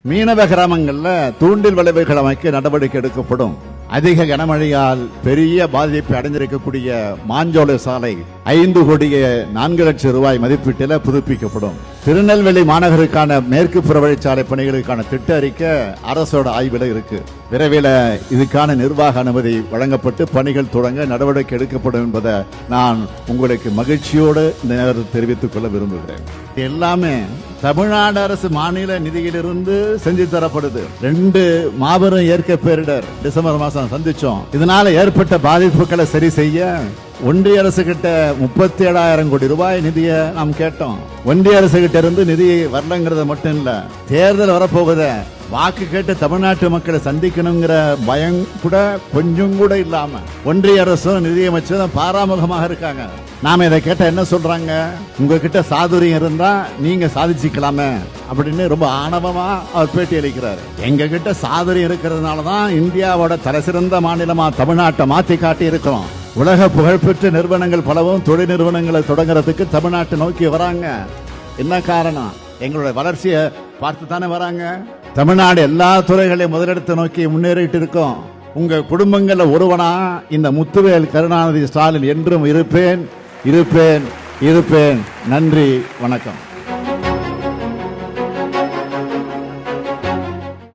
மீனவ கிராமங்கள்ல தூண்டில் விளைவுகள் அமைக்க நடவடிக்கை எடுக்கப்படும். அதிக கனமழையால் பெரிய பாதிப்பை அடைந்திருக்கக்கூடிய மாஞ்சோலை சாலை 5 கோடியே 4 லட்சம் ரூபாய் மதிப்பீட்டில் புதுப்பிக்கப்படும். திருநெல்வேலி மாநகருக்கான மேற்கு புறவழிச்சாலை பணிகளுக்கான திட்ட அறிக்கை அரசோட ஆய்வில் இருக்கு. விரைவில் இதுக்கான நிர்வாக அனுமதி வழங்கப்பட்டு பணிகள் தொடங்க நடவடிக்கை எடுக்கப்படும் என்பதை நான் உங்களுக்கு மகிழ்ச்சியோடு இந்த நேரத்தில் தெரிவித்துக் கொள்ள விரும்புகிறேன். எல்லாமே தமிழ்நாடு அரசு மாநில நிதியிலிருந்து செஞ்சு தரப்படுது. 2 மாபெரும் இயற்கை பேரிடர் டிசம்பர் மாசம் சந்திச்சோம். இதனால ஏற்பட்ட பாதிப்புகளை சரி செய்ய ஒன்றிய அரசு கிட்ட 37,000 கோடி ரூபாய் நிதியை நாம் கேட்டோம். ஒன்றிய அரசு கிட்ட இருந்து நிதி வரலங்கிறது மட்டும் இல்ல, தேர்தல் வரப்போகுத வாக்கு கேட்டு தமிழ்நாட்டு மக்களை சந்திக்கணுங்கிற பயம் கூட கொஞ்சம் கூட இல்லாம ஒன்றிய அரசும் நிதியமைச்சரும் பாராமுகமாக இருக்காங்க. நாம இதை கேட்ட என்ன சொல்றாங்க, உங்ககிட்ட சாதுரியம் இருந்தா நீங்க சாதிச்சுக்கலாமே அப்படின்னு ரொம்ப ஆணவமா அவர் பேட்டி அளிக்கிறாரு. எங்க கிட்ட சாதுரியம் இருக்கிறதுனாலதான் இந்தியாவோட தலைசிறந்த மாநிலமா தமிழ்நாட்டை மாத்தி காட்டி இருக்கிறோம். உலக புகழ்பெற்ற நிறுவனங்கள் பலவும் தொழில் நிறுவனங்களை தொடங்குறதுக்கு தமிழ்நாட்டை நோக்கி வராங்க. என்ன காரணம்? எங்களுடைய வளர்ச்சியை பார்த்து தானே வராங்க. தமிழ்நாடு எல்லா துறைகளையும் முதலிடத்தை நோக்கி முன்னேறிட்டு இருக்கோம். உங்க குடும்பங்கள்ல ஒருவனா இந்த முத்துவேல் கருணாநிதி ஸ்டாலின் என்றும் இருப்பேன். நன்றி, வணக்கம்.